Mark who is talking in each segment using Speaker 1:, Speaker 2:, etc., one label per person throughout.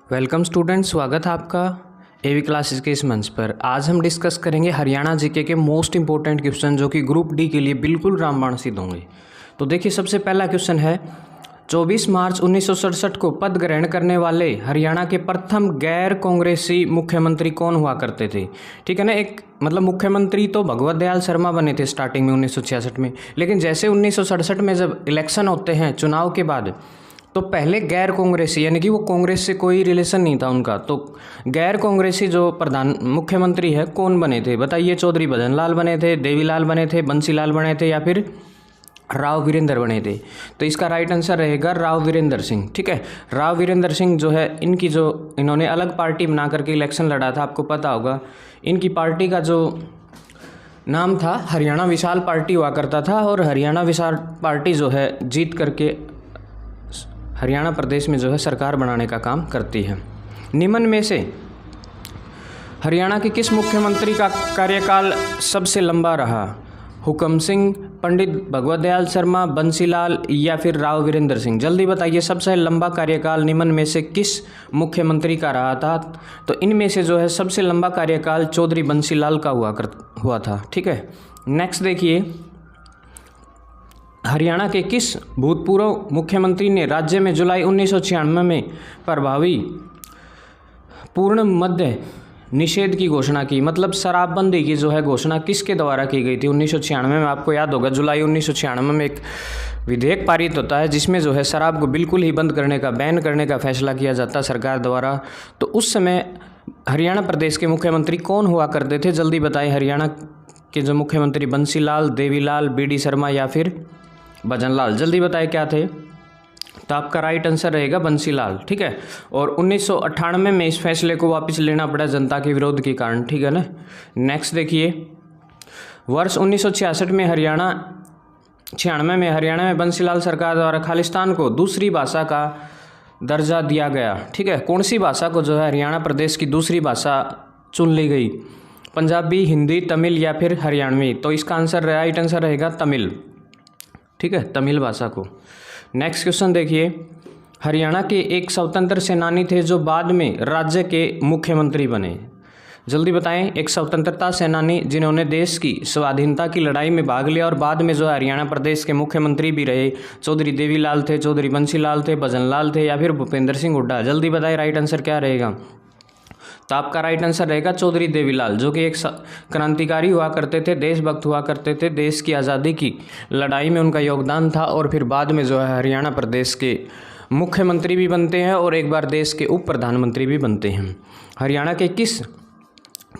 Speaker 1: Welcome student, स्वागत है आपका एवी क्लासेस के इस मंच पर। आज हम डिस्कस करेंगे हरियाणा जीके के मोस्ट इंपॉर्टेंट क्वेश्चन जो कि ग्रुप डी के लिए बिल्कुल रामबाण सिद्ध होंगे। तो देखिए, सबसे पहला क्वेश्चन है 24 मार्च 1967 को पद ग्रहण करने वाले हरियाणा के प्रथम गैर कांग्रेसी मुख्यमंत्री कौन हुआ करते थे। ठीक है ना, एक मतलब मुख्यमंत्री तो भगवत दयाल शर्मा बने थे स्टार्टिंग में 1966 में, लेकिन जैसे 1967 में जब इलेक्शन होते हैं चुनाव के बाद, तो पहले गैर कांग्रेसी यानी कि वो कांग्रेस से कोई रिलेशन नहीं था उनका, तो गैर कांग्रेसी जो प्रधान मुख्यमंत्री है कौन बने थे बताइए। चौधरी भजनलाल बने थे, देवीलाल बने थे, बंसीलाल बने थे या फिर राव वीरेंद्र बने थे। तो इसका राइट आंसर रहेगा राव वीरेंद्र सिंह। ठीक है, राव वीरेंद्र सिंह जो है इनकी जो इन्होंने अलग पार्टी बना करके इलेक्शन लड़ा था, आपको पता होगा। इनकी पार्टी का जो नाम था हरियाणा विशाल पार्टी हुआ करता था, और हरियाणा विशाल पार्टी जो है जीत करके हरियाणा प्रदेश में जो है सरकार बनाने का काम करती है। निम्न में से हरियाणा के किस मुख्यमंत्री का कार्यकाल सबसे लंबा रहा। हुकम सिंह, पंडित भगवत दयाल शर्मा, बंसीलाल या फिर राव वीरेंद्र सिंह। जल्दी बताइए, सबसे लंबा कार्यकाल निम्न में से किस मुख्यमंत्री का रहा था। तो इनमें से जो है सबसे लंबा कार्यकाल चौधरी बंसीलाल का हुआ था। ठीक है, नेक्स्ट देखिए, हरियाणा के किस भूतपूर्व मुख्यमंत्री ने राज्य में जुलाई 1996 में प्रभावी पूर्ण मद्य निषेध की घोषणा की। मतलब शराबबंदी की जो है घोषणा किसके द्वारा की गई थी 1996 में। आपको याद होगा जुलाई 1996 में एक विधेयक पारित होता है जिसमें जो है शराब को बिल्कुल ही बंद करने का, बैन करने का फैसला किया जाता है सरकार द्वारा। तो उस समय हरियाणा प्रदेश के मुख्यमंत्री कौन हुआ करते थे, जल्दी बताएं। हरियाणा के जो मुख्यमंत्री बंसीलाल, देवीलाल, बीडी शर्मा या फिर भजनलाल, जल्दी बताएं क्या थे। तो आपका राइट आंसर रहेगा बंसीलाल। ठीक है, और 1998 में इस फैसले को वापस लेना पड़ा जनता के विरोध के कारण। ठीक है ना, नेक्स्ट देखिए, वर्ष 1966 में 96 में हरियाणा में बंसीलाल सरकार द्वारा खालिस्तान को दूसरी भाषा का दर्जा दिया गया। ठीक है, कौन सी भाषा को जो है हरियाणा प्रदेश की दूसरी भाषा चुन ली गई। पंजाबी, हिंदी, तमिल या फिर हरियाणवी। तो इसका आंसर राइट आंसर रहेगा तमिल। ठीक है, तमिल भाषा को। नेक्स्ट क्वेश्चन देखिए, हरियाणा के एक स्वतंत्र सेनानी थे जो बाद में राज्य के मुख्यमंत्री बने। जल्दी बताएं, एक स्वतंत्रता सेनानी जिन्होंने देश की स्वाधीनता की लड़ाई में भाग लिया और बाद में जो है हरियाणा प्रदेश के मुख्यमंत्री भी रहे। चौधरी देवीलाल थे, चौधरी बंसीलाल थे, भजनलाल थे या फिर भूपेंद्र सिंह हुड्डा। जल्दी बताएं राइट आंसर क्या रहेगा। तो आपका राइट आंसर रहेगा चौधरी देवीलाल, जो कि एक क्रांतिकारी हुआ करते थे, देशभक्त हुआ करते थे। देश की आज़ादी की लड़ाई में उनका योगदान था और फिर बाद में जो है हरियाणा प्रदेश के मुख्यमंत्री भी बनते हैं और एक बार देश के उप प्रधानमंत्री भी बनते हैं। हरियाणा के किस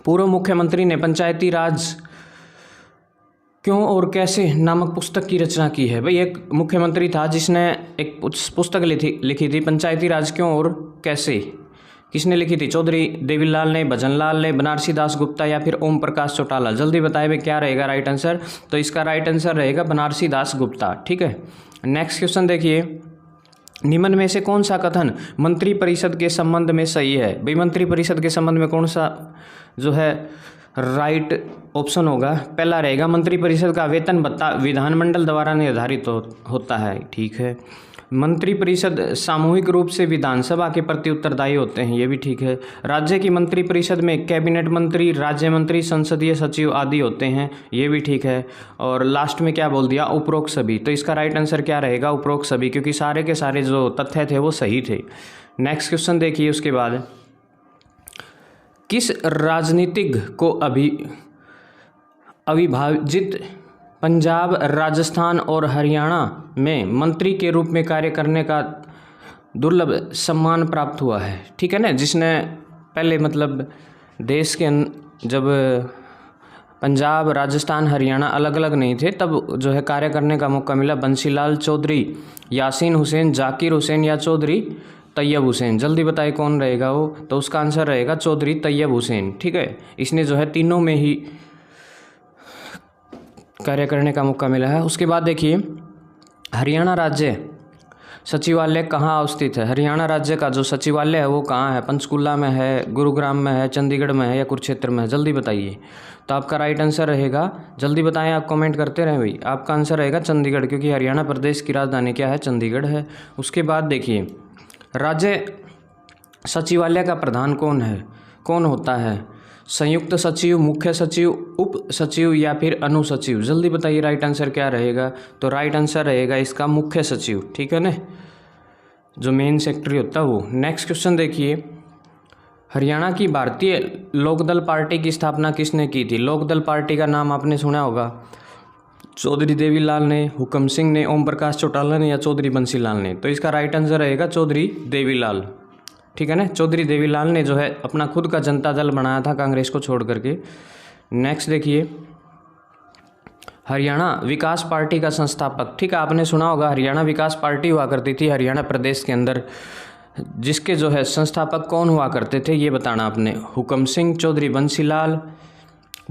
Speaker 1: पूर्व मुख्यमंत्री ने पंचायती राज क्यों और कैसे नामक पुस्तक की रचना की है। भाई, एक मुख्यमंत्री था जिसने एक पुस्तक लिखी थी, पंचायती राज क्यों और कैसे। किसने लिखी थी? चौधरी देवीलाल ने, भजनलाल ने, बनारसी दास गुप्ता या फिर ओम प्रकाश चौटाला। जल्दी बताए भाई क्या रहेगा राइट आंसर। तो इसका राइट आंसर रहेगा बनारसी दास गुप्ता। ठीक है, नेक्स्ट क्वेश्चन देखिए, निम्न में से कौन सा कथन मंत्री परिषद के संबंध में सही है। भाई, मंत्री परिषद के संबंध में कौन सा जो है राइट ऑप्शन होगा। पहला रहेगा मंत्री परिषद का वेतन भत्ता विधानमंडल द्वारा निर्धारित होता है। ठीक है, मंत्री परिषद सामूहिक रूप से विधानसभा के प्रति उत्तरदायी होते हैं, ये भी ठीक है। राज्य की मंत्री परिषद में कैबिनेट मंत्री, राज्य मंत्री, संसदीय सचिव आदि होते हैं, ये भी ठीक है। और लास्ट में क्या बोल दिया, उपरोक्त सभी। तो इसका राइट आंसर क्या रहेगा, उपरोक्त सभी, क्योंकि सारे के सारे जो तथ्य थे वो सही थे। नेक्स्ट क्वेश्चन देखिए, उसके बाद किस राजनीतिक को अविभाजित पंजाब, राजस्थान और हरियाणा में मंत्री के रूप में कार्य करने का दुर्लभ सम्मान प्राप्त हुआ है। ठीक है ना, जिसने पहले मतलब देश के जब पंजाब, राजस्थान, हरियाणा अलग अलग नहीं थे तब जो है कार्य करने का मौका मिला। बंसीलाल, चौधरी यासीन हुसैन, जाकिर हुसैन या चौधरी तैयब हुसैन। जल्दी बताए कौन रहेगा वो। तो उसका आंसर रहेगा चौधरी तैयब हुसैन। ठीक है, इसने जो है तीनों में ही कार्य करने का मौका मिला है। उसके बाद देखिए, हरियाणा राज्य सचिवालय कहाँ अवस्थित है। हरियाणा राज्य का जो सचिवालय है वो कहाँ है। पंचकुला में है, गुरुग्राम में है, चंडीगढ़ में है या कुरुक्षेत्र में है। जल्दी बताइए। तो आपका राइट आंसर रहेगा, जल्दी बताएं, आप कमेंट करते रहें भाई। आपका आंसर रहेगा चंडीगढ़, क्योंकि हरियाणा प्रदेश की राजधानी क्या है, चंडीगढ़ है। उसके बाद देखिए, राज्य सचिवालय का प्रधान कौन होता है? संयुक्त सचिव, मुख्य सचिव, उप सचिव या फिर अनुसचिव? जल्दी बताइए राइट आंसर क्या रहेगा। तो राइट आंसर रहेगा इसका मुख्य सचिव, ठीक है ना, जो मेन सेक्रेटरी होता है वो। नेक्स्ट क्वेश्चन देखिए, हरियाणा की भारतीय लोकदल पार्टी की स्थापना किसने की थी? लोकदल पार्टी का नाम आपने सुना होगा, चौधरी देवीलाल ने, हुकम सिंह ने, ओम प्रकाश चौटाला ने या चौधरी बंसीलाल ने? तो इसका राइट आंसर रहेगा चौधरी देवीलाल, ठीक है ना। चौधरी देवीलाल ने जो है अपना खुद का जनता दल बनाया था कांग्रेस को छोड़ करके। नेक्स्ट देखिए, हरियाणा विकास पार्टी का संस्थापक, ठीक है, आपने सुना होगा हरियाणा विकास पार्टी हुआ करती थी हरियाणा प्रदेश के अंदर, जिसके जो है संस्थापक कौन हुआ करते थे ये बताना आपने। हुकम सिंह, चौधरी बंसीलाल,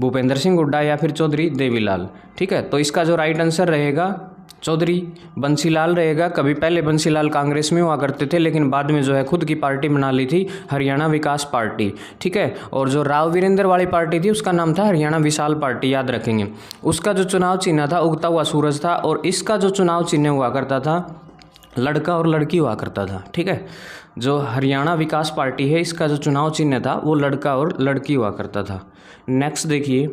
Speaker 1: भूपेंद्र सिंह हुड्डा या फिर चौधरी देवीलाल, ठीक है। तो इसका जो राइट आंसर रहेगा चौधरी बंसीलाल रहेगा। कभी पहले बंसीलाल कांग्रेस में हुआ करते थे, लेकिन बाद में जो है खुद की पार्टी बना ली थी, हरियाणा विकास पार्टी, ठीक है। और जो राव वीरेंद्र वाली पार्टी थी उसका नाम था हरियाणा विशाल पार्टी, याद रखेंगे। उसका जो चुनाव चिन्ह था उगता हुआ सूरज था, और इसका जो चुनाव चिन्ह हुआ करता था लड़का और लड़की हुआ करता था, ठीक है। जो हरियाणा विकास पार्टी है इसका जो चुनाव चिन्ह था वो लड़का और लड़की हुआ करता था। नेक्स्ट देखिए,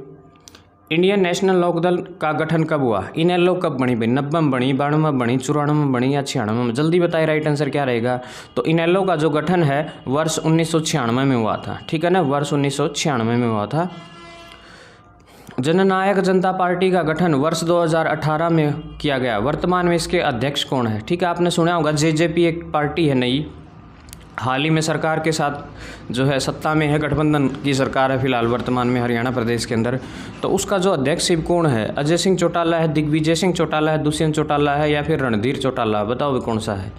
Speaker 1: इंडियन नेशनल लोकदल का गठन कब हुआ? इनेलो कब बनी भाई? 90 में बनी, 92 में बनी, 94 में बनी या 96 में? जल्दी बताइए राइट आंसर क्या रहेगा। तो इनेलो का जो गठन है वर्ष 1996 में हुआ था, ठीक है ना, वर्ष 1996 में हुआ था। जननायक जनता पार्टी का गठन वर्ष 2018 में किया गया। वर्तमान में इसके अध्यक्ष कौन है? ठीक है, आपने सुना होगा जेजेपी एक पार्टी है नई, हाल ही में सरकार के साथ जो है सत्ता में है, गठबंधन की सरकार है फिलहाल वर्तमान में हरियाणा प्रदेश के अंदर। तो उसका जो अध्यक्ष कौन है? अजय सिंह चौटाला है, दिग्विजय सिंह चौटाला है, दुष्यंत चौटाला है या फिर रणधीर चौटाला? बताओ भी कौन सा है,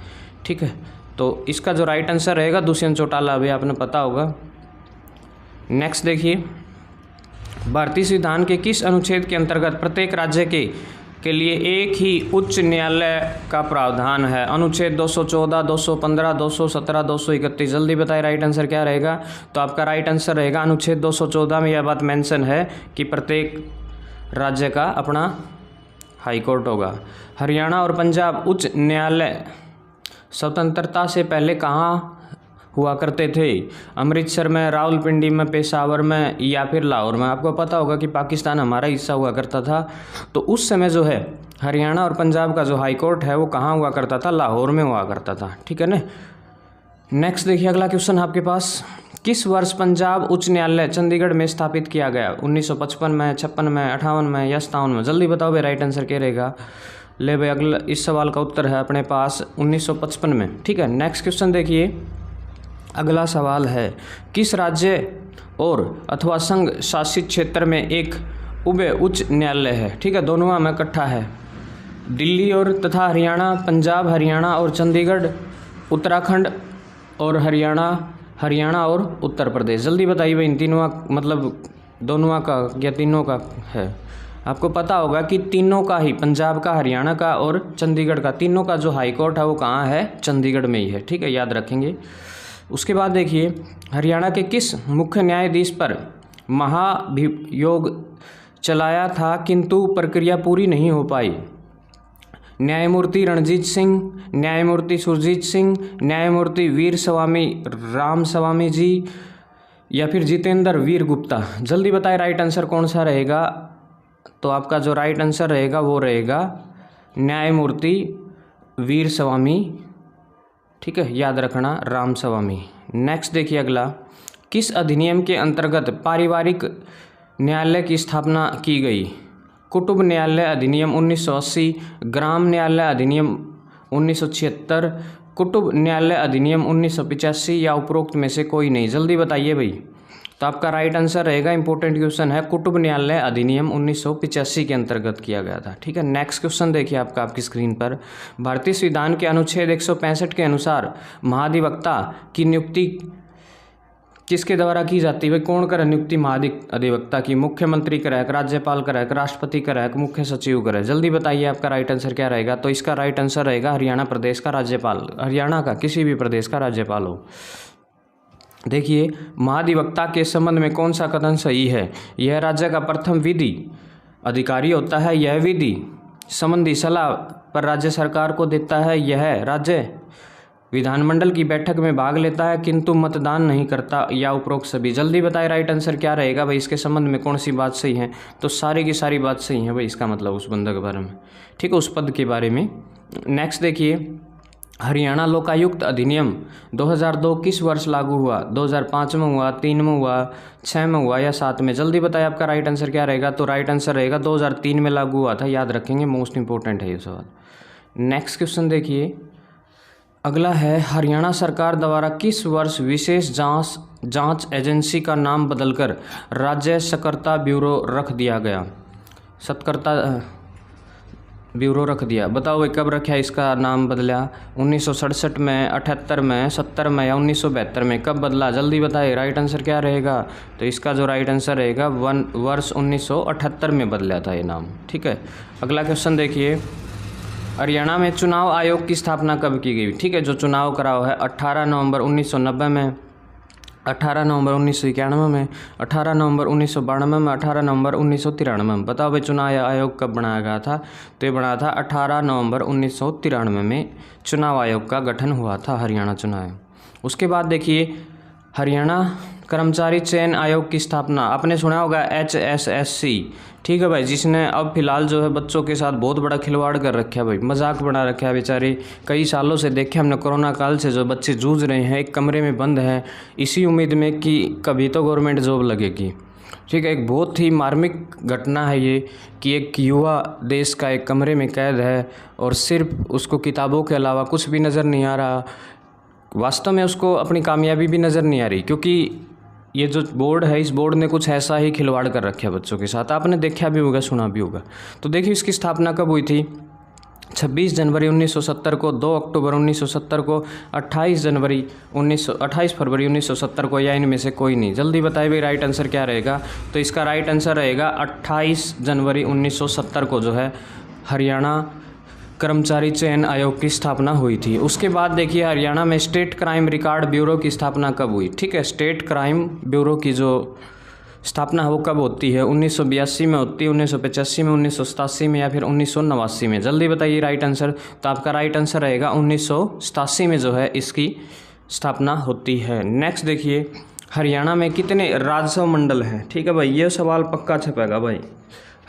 Speaker 1: ठीक है। तो इसका जो राइट आंसर रहेगा दुष्यंत चौटाला, अभी आपने पता होगा। नेक्स्ट देखिए, भारतीय संविधान के किस अनुच्छेद के अंतर्गत प्रत्येक राज्य के लिए एक ही उच्च न्यायालय का प्रावधान है? अनुच्छेद 214, 215, 217, 231? जल्दी बताएं राइट आंसर क्या रहेगा। तो आपका राइट आंसर रहेगा अनुच्छेद 214 में यह बात मेंशन है कि प्रत्येक राज्य का अपना हाई कोर्ट होगा। हरियाणा और पंजाब उच्च न्यायालय स्वतंत्रता से पहले कहाँ हुआ करते थे? अमृतसर में, रावलपिंडी में, पेशावर में या फिर लाहौर में? आपको पता होगा कि पाकिस्तान हमारा हिस्सा हुआ करता था, तो उस समय जो है हरियाणा और पंजाब का जो हाई कोर्ट है वो कहाँ हुआ करता था? लाहौर में हुआ करता था, ठीक है ना। नेक्स्ट देखिए, अगला क्वेश्चन आपके पास, किस वर्ष पंजाब उच्च न्यायालय चंडीगढ़ में स्थापित किया गया? 1955 में, 56 में, 58 में या 57 में? जल्दी बताओ भाई राइट आंसर क्या रहेगा। ले भाई, अगला इस सवाल का उत्तर है अपने पास 1955 में, ठीक है। नेक्स्ट क्वेश्चन देखिए, अगला सवाल है, किस राज्य और अथवा संघ शासित क्षेत्र में एक उभय उच्च न्यायालय है? ठीक है, दोनों में इकट्ठा है। दिल्ली और तथा हरियाणा, पंजाब हरियाणा और चंडीगढ़, उत्तराखंड और हरियाणा और उत्तर प्रदेश? जल्दी बताइए भाई, इन तीनों मतलब दोनों का या तीनों का है? आपको पता होगा कि तीनों का ही, पंजाब का, हरियाणा का और चंडीगढ़ का, तीनों का जो हाई कोर्ट है वो कहाँ है? चंडीगढ़ में ही है, ठीक है, याद रखेंगे। उसके बाद देखिए, हरियाणा के किस मुख्य न्यायाधीश पर महाभियोग चलाया था किंतु प्रक्रिया पूरी नहीं हो पाई? न्यायमूर्ति रणजीत सिंह, न्यायमूर्ति सुरजीत सिंह, न्यायमूर्ति वीर स्वामी रामस्वामी जी या फिर जितेंद्र वीर गुप्ता? जल्दी बताएं राइट आंसर कौन सा रहेगा। तो आपका जो राइट आंसर रहेगा वो रहेगा न्यायमूर्ति वीर स्वामी, ठीक है, याद रखना, रामस्वामी। नेक्स्ट देखिए अगला, किस अधिनियम के अंतर्गत पारिवारिक न्यायालय की स्थापना की गई? कुटुंब न्यायालय अधिनियम 1980, ग्राम न्यायालय अधिनियम 1976, कुटुंब न्यायालय अधिनियम 1985 या उपरोक्त में से कोई नहीं? जल्दी बताइए भाई। तो आपका राइट आंसर रहेगा, इंपॉर्टेंट क्वेश्चन है, कुटुंब न्यायालय अधिनियम 1985 के अंतर्गत किया गया था, ठीक है। नेक्स्ट क्वेश्चन देखिए आपकी स्क्रीन पर, भारतीय संविधान के अनुच्छेद 165 के अनुसार महाधिवक्ता की नियुक्ति किसके द्वारा की जाती है? भाई कौन करे नियुक्ति महाधिवक्ता की? मुख्यमंत्री करे, राज्यपाल करे, राष्ट्रपति करे, मुख्य सचिव करे? जल्दी बताइए आपका राइट आंसर क्या रहेगा। तो इसका राइट आंसर रहेगा हरियाणा प्रदेश का राज्यपाल, हरियाणा का किसी भी प्रदेश का राज्यपाल हो। देखिए, महाधिवक्ता के संबंध में कौन सा कथन सही है? यह राज्य का प्रथम विधि अधिकारी होता है, यह विधि संबंधी सलाह पर राज्य सरकार को देता है, यह राज्य विधानमंडल की बैठक में भाग लेता है किंतु मतदान नहीं करता, या उपरोक्त सभी। जल्दी बताए राइट आंसर क्या रहेगा भाई, इसके संबंध में कौन सी बात सही है। तो सारी की सारी बात सही है भाई, इसका मतलब उस बंदे के बारे में, ठीक है, उस पद के बारे में। नेक्स्ट देखिए, हरियाणा लोकायुक्त अधिनियम 2002 किस वर्ष लागू हुआ। 2005 में हुआ, 3 में हुआ, 6 में हुआ या 7 में। जल्दी बताइए आपका राइट आंसर क्या रहेगा। तो राइट आंसर रहेगा 2003 में लागू हुआ था, याद रखेंगे, मोस्ट इंपॉर्टेंट है ये सवाल। नेक्स्ट क्वेश्चन देखिए, अगला है, हरियाणा सरकार द्वारा किस वर्ष विशेष जांच एजेंसी का नाम बदलकर राज्य सतर्कता ब्यूरो रख दिया गया। सतर्कता ब्यूरो रख दिया, बताओ भाई कब रखा, इसका नाम बदला। 1967 में, 78 में, 70 में या 1972 में, कब बदला। जल्दी बताइए राइट आंसर क्या रहेगा। तो इसका जो राइट आंसर रहेगा वर्ष 1978 में बदला था ये नाम, ठीक है। अगला क्वेश्चन देखिए, हरियाणा में चुनाव आयोग की स्थापना कब की गई। ठीक है, जो चुनाव कराओ है 18 नवंबर 1990 में, 18 नवंबर 1991 में, 18 नवंबर 1992 में, 18 नवंबर 1993 में। बताओ भाई चुनाव आयोग कब बनाया गया था। तो ये बना था 18 नवंबर 1993 में चुनाव आयोग का गठन हुआ था, हरियाणा चुनाव। उसके बाद देखिए, हरियाणा कर्मचारी चयन आयोग की स्थापना आपने सुना होगा, HSSC, ठीक है भाई, जिसने अब फिलहाल जो है बच्चों के साथ बहुत बड़ा खिलवाड़ कर रखा है भाई, मजाक बना रखा है बेचारे। कई सालों से देखे हमने, कोरोना काल से जो बच्चे जूझ रहे हैं, एक कमरे में बंद हैं, इसी उम्मीद में कि कभी तो गवर्नमेंट जॉब लगेगी। ठीक है, एक बहुत ही मार्मिक घटना है ये कि एक युवा देश का एक कमरे में कैद है और सिर्फ उसको किताबों के अलावा कुछ भी नज़र नहीं आ रहा। वास्तव में उसको अपनी कामयाबी भी नज़र नहीं आ रही, क्योंकि ये जो बोर्ड है, इस बोर्ड ने कुछ ऐसा ही खिलवाड़ कर रखा है बच्चों के साथ। आपने देखा भी होगा, सुना भी होगा। तो देखिए इसकी स्थापना कब हुई थी। 26 जनवरी 1970 को, 2 अक्टूबर 1970 को, 28 फरवरी 1970 को, या इनमें से कोई नहीं। जल्दी बताइए भाई राइट आंसर क्या रहेगा। तो इसका राइट आंसर रहेगा 28 जनवरी 1970 को जो है हरियाणा कर्मचारी चयन आयोग की स्थापना हुई थी। उसके बाद देखिए, हरियाणा में स्टेट क्राइम रिकॉर्ड ब्यूरो की स्थापना कब हुई। ठीक है, स्टेट क्राइम ब्यूरो की जो स्थापना है वो कब होती है। 1982 में होती है, 1985 में, 1987 में, या फिर 1989 में। जल्दी बताइए राइट आंसर। तो आपका राइट आंसर रहेगा 1987 में जो है इसकी स्थापना होती है। नेक्स्ट देखिए, हरियाणा में कितने राजस्व मंडल हैं। ठीक है भाई, ये सवाल पक्का छपेगा भाई,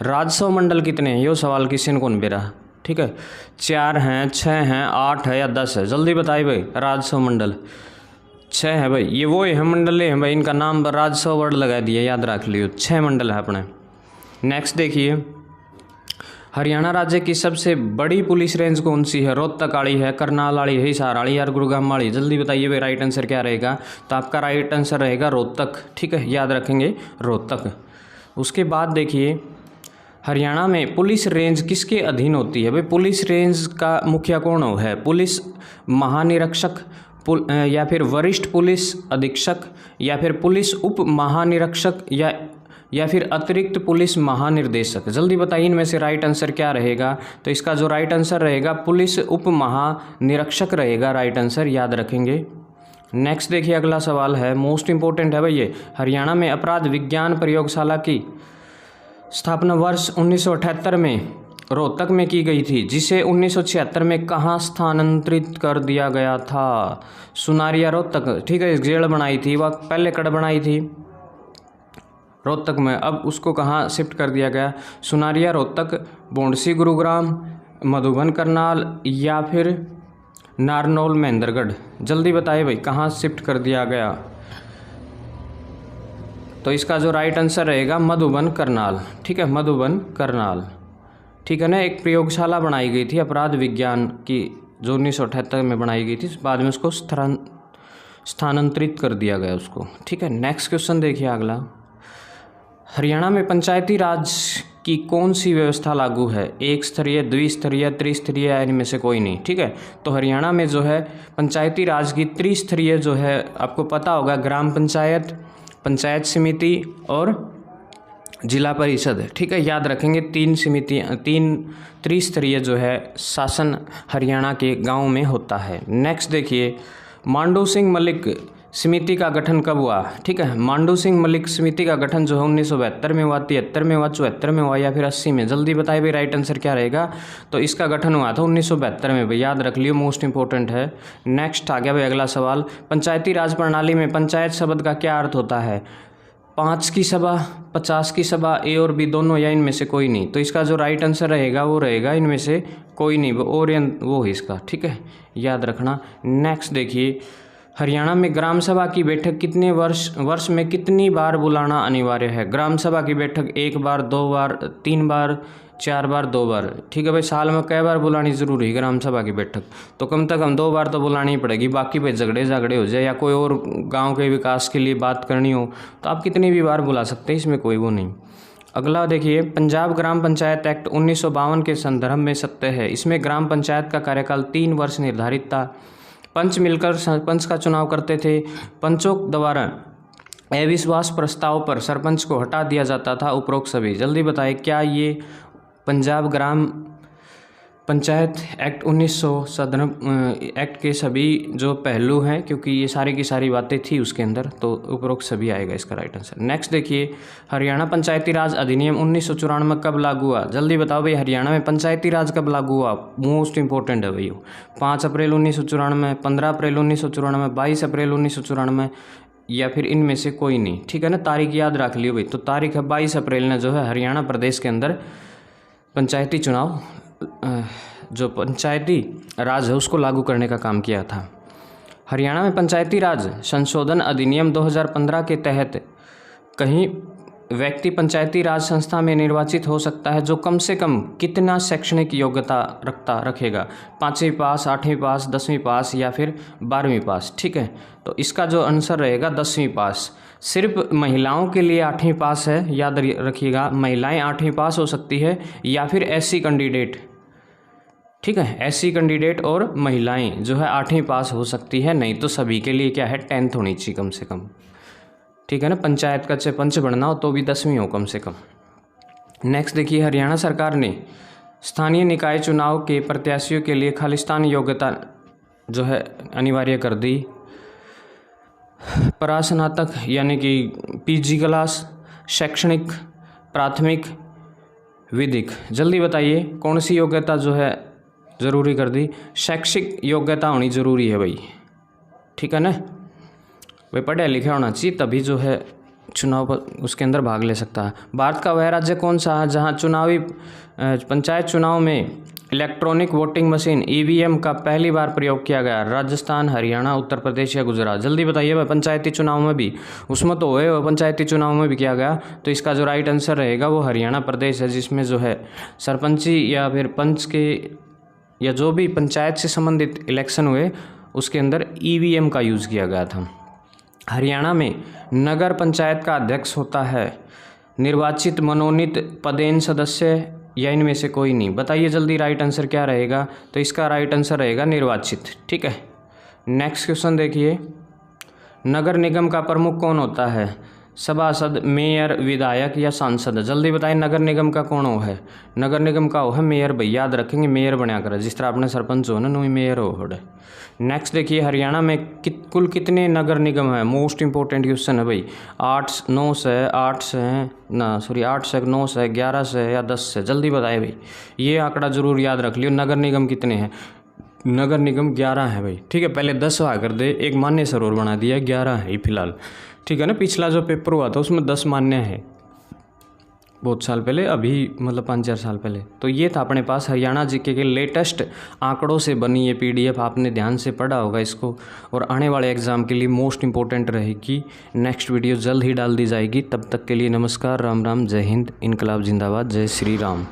Speaker 1: राजस्व मंडल कितने हैं, ये सवाल किसी ने कौन बेरा। ठीक है, 4 हैं, 6 हैं, 8 है या 10 है। जल्दी बताइए भाई राजस्व मंडल। 6 है भाई, ये वो है मंडल हैं भाई, इनका नाम राजस्व वर्ड लगा दिया, याद रख लियो, 6 मंडल है अपने। नेक्स्ट देखिए, हरियाणा राज्य की सबसे बड़ी पुलिस रेंज कौन सी है। रोहतक वाली है, करनाल वाली है, हिसार वाली या गुरुग्राम वाली। जल्दी बताइए भाई राइट आंसर क्या रहेगा। तो आपका राइट आंसर रहेगा रोहतक। ठीक है, याद रखेंगे रोहतक। उसके बाद देखिए, हरियाणा में पुलिस रेंज किसके अधीन होती है भाई। पुलिस रेंज का मुखिया कौन है। पुलिस महानिरीक्षक, या फिर वरिष्ठ पुलिस अधीक्षक, या फिर पुलिस उप महानिरीक्षक, या फिर अतिरिक्त पुलिस महानिर्देशक। जल्दी बताइए इनमें से राइट आंसर क्या रहेगा। तो इसका जो राइट आंसर रहेगा पुलिस उप महानिरीक्षक रहेगा राइट आंसर, याद रखेंगे। नेक्स्ट देखिए, अगला सवाल है, मोस्ट इंपॉर्टेंट है भाई ये। हरियाणा में अपराध विज्ञान प्रयोगशाला की स्थापना वर्ष 1978 में रोहतक में की गई थी, जिसे 1976 में कहाँ स्थानांतरित कर दिया गया था। सुनारिया रोहतक। ठीक है, जेल बनाई थी वह, पहले कड़ बनाई थी रोहतक में, अब उसको कहाँ शिफ्ट कर दिया गया। सुनारिया रोहतक, बोंडसी गुरुग्राम, मधुबन करनाल, या फिर नारनौल महेंद्रगढ़। जल्दी बताइए भाई कहाँ शिफ्ट कर दिया गया। तो इसका जो राइट आंसर रहेगा मधुबन करनाल। ठीक है, मधुबन करनाल। ठीक है ना, एक प्रयोगशाला बनाई गई थी अपराध विज्ञान की, जो 1978 में बनाई गई थी, बाद में उसको स्थानांतरित कर दिया गया उसको। ठीक है, नेक्स्ट क्वेश्चन देखिए अगला, हरियाणा में पंचायती राज की कौन सी व्यवस्था लागू है। एक स्तरीय, द्विस्तरीय, त्रिस्तरीय, या इनमें से कोई नहीं। ठीक है, तो हरियाणा में जो है पंचायती राज की त्रिस्तरीय जो है, आपको पता होगा, ग्राम पंचायत, पंचायत समिति और जिला परिषद। ठीक है, याद रखेंगे 3 समितियाँ, 3 त्रिस्तरीय जो है शासन हरियाणा के गाँव में होता है। नेक्स्ट देखिए, मांडू सिंह मलिक समिति का गठन कब हुआ? ठीक है, मांडू सिंह मलिक समिति का गठन जो है 1972 में हुआ, 73 में हुआ, 74 में हुआ या फिर 80 में? जल्दी बताइए भाई, राइट आंसर क्या रहेगा? तो इसका गठन हुआ था 1972 में भाई, याद रख लियो, मोस्ट इंपॉर्टेंट है। नेक्स्ट आ गया भाई अगला सवाल, पंचायती राज प्रणाली में पंचायत शब्द का क्या अर्थ होता है? 5 की सभा, 50 की सभा, ए और बी दोनों या इनमें से कोई नहीं? तो इसका जो राइट आंसर रहेगा वो रहेगा इनमें से कोई नहीं, वो है इसका, ठीक है, याद रखना। नेक्स्ट देखिए, हरियाणा में ग्राम सभा की बैठक कितने वर्ष में कितनी बार बुलाना अनिवार्य है? ग्राम सभा की बैठक 1 बार, 2 बार, 3 बार, 4 बार, 2 बार, ठीक है भाई। साल में कई बार बुलानी जरूरी है ग्राम सभा की बैठक? तो कम से कम 2 बार तो बुलानी ही पड़ेगी। बाकी भाई झगड़े हो जाए या कोई और गांव के विकास के लिए बात करनी हो तो आप कितनी भी बार बुला सकते हैं, इसमें कोई वो नहीं। अगला देखिए, पंजाब ग्राम पंचायत एक्ट 1952 के संदर्भ में सत्य है। इसमें ग्राम पंचायत का कार्यकाल 3 वर्ष निर्धारित था। पंच मिलकर सरपंच का चुनाव करते थे। पंचों द्वारा अविश्वास प्रस्ताव पर सरपंच को हटा दिया जाता था। उपरोक्त सभी, जल्दी बताएं क्या ये पंजाब ग्राम पंचायत एक्ट 1997 एक्ट के सभी जो पहलू हैं, क्योंकि ये सारी की सारी बातें थी उसके अंदर, तो उपरोक्त सभी आएगा इसका राइट आंसर। नेक्स्ट देखिए, हरियाणा पंचायती राज अधिनियम 1994 कब लागू हुआ? जल्दी बताओ भाई, हरियाणा में पंचायती राज कब लागू हुआ? मोस्ट इंपॉर्टेंट है भाई, 5 अप्रैल 1994, 15 अप्रैल 1994, 22 अप्रैल 1994 या फिर इनमें से कोई नहीं, ठीक है ना। तारीख याद रख लियो भाई, तो तारीख है 22 अप्रैल ने जो है हरियाणा प्रदेश के अंदर पंचायती चुनाव, जो पंचायती राज है उसको लागू करने का काम किया था। हरियाणा में पंचायती राज संशोधन अधिनियम 2015 के तहत कहीं व्यक्ति पंचायती राज संस्था में निर्वाचित हो सकता है जो कम से कम कितना शैक्षणिक योग्यता रखेगा? 5वीं पास, 8वीं पास, 10वीं पास या फिर 12वीं पास, ठीक है। तो इसका जो आंसर रहेगा 10वीं पास। सिर्फ महिलाओं के लिए 8वीं पास है, याद रखिएगा, महिलाएं 8वीं पास हो सकती है या फिर एससी कैंडिडेट, ठीक है, एससी कैंडिडेट और महिलाएं जो है 8वीं पास हो सकती है, नहीं तो सभी के लिए क्या है 10th होनी चाहिए कम से कम, ठीक है ना। पंचायत का चाहे पंच बनना हो तो भी 10वीं हो कम से कम। नेक्स्ट देखिए, हरियाणा सरकार ने स्थानीय निकाय चुनाव के प्रत्याशियों के लिए खालिस्तान योग्यता जो है अनिवार्य कर दी। परास्नातक यानी कि पीजी क्लास, शैक्षणिक, प्राथमिक, विधिक, जल्दी बताइए कौन सी योग्यता जो है ज़रूरी कर दी? शैक्षिक योग्यता होनी ज़रूरी है भाई, ठीक है ना। भाई पढ़ा लिखा होना चाहिए तभी जो है चुनाव पर उसके अंदर भाग ले सकता है। भारत का वह राज्य कौन सा है जहां चुनावी पंचायत चुनाव में इलेक्ट्रॉनिक वोटिंग मशीन ईवीएम का पहली बार प्रयोग किया गया? राजस्थान, हरियाणा, उत्तर प्रदेश या गुजरात? जल्दी बताइए भाई, पंचायती चुनाव में भी उसमें तो हुए, पंचायती चुनाव में भी किया गया, तो इसका जो राइट आंसर रहेगा वो हरियाणा प्रदेश है, जिसमें जो है सरपंची या फिर पंच के या जो भी पंचायत से संबंधित इलेक्शन हुए उसके अंदर ईवीएम का यूज़ किया गया था। हरियाणा में नगर पंचायत का अध्यक्ष होता है निर्वाचित मनोनीत पदेन सदस्य या इनमें से कोई नहीं? बताइए जल्दी, राइट आंसर क्या रहेगा? तो इसका राइट आंसर रहेगा निर्वाचित, ठीक है। नेक्स्ट क्वेश्चन देखिए, नगर निगम का प्रमुख कौन होता है? सभासद, मेयर, विधायक या सांसद? जल्दी बताएं, नगर निगम का कौन हो है? नगर निगम का हो है मेयर भाई, याद रखेंगे, मेयर बना कर, जिस तरह आपने सरपंच हो ना नुई मेयर हो। नेक्स्ट देखिए, हरियाणा में कुल कितने नगर निगम है? मोस्ट इंपॉर्टेंट क्वेश्चन है भाई। 8 से 9 से 11 से या 10 से? जल्दी बताए भाई, ये आंकड़ा जरूर याद रख लियो। नगर निगम कितने हैं? नगर निगम 11 है भाई, ठीक है। पहले 10 हुआ कर दे, एक मान्य सरोवर बना दिया, 11 है फिलहाल, ठीक है ना। पिछला जो पेपर हुआ था उसमें 10 मान्य है, बहुत साल पहले, अभी मतलब 5-4 साल पहले। तो ये था अपने पास हरियाणा जीके के लेटेस्ट आंकड़ों से बनी ये पीडीएफ, आपने ध्यान से पढ़ा होगा इसको, और आने वाले एग्जाम के लिए मोस्ट इंपॉर्टेंट रहेगी। नेक्स्ट वीडियो जल्द ही डाल दी जाएगी, तब तक के लिए नमस्कार, राम राम, जय हिंद, इनकलाब जिंदाबाद, जय श्री राम।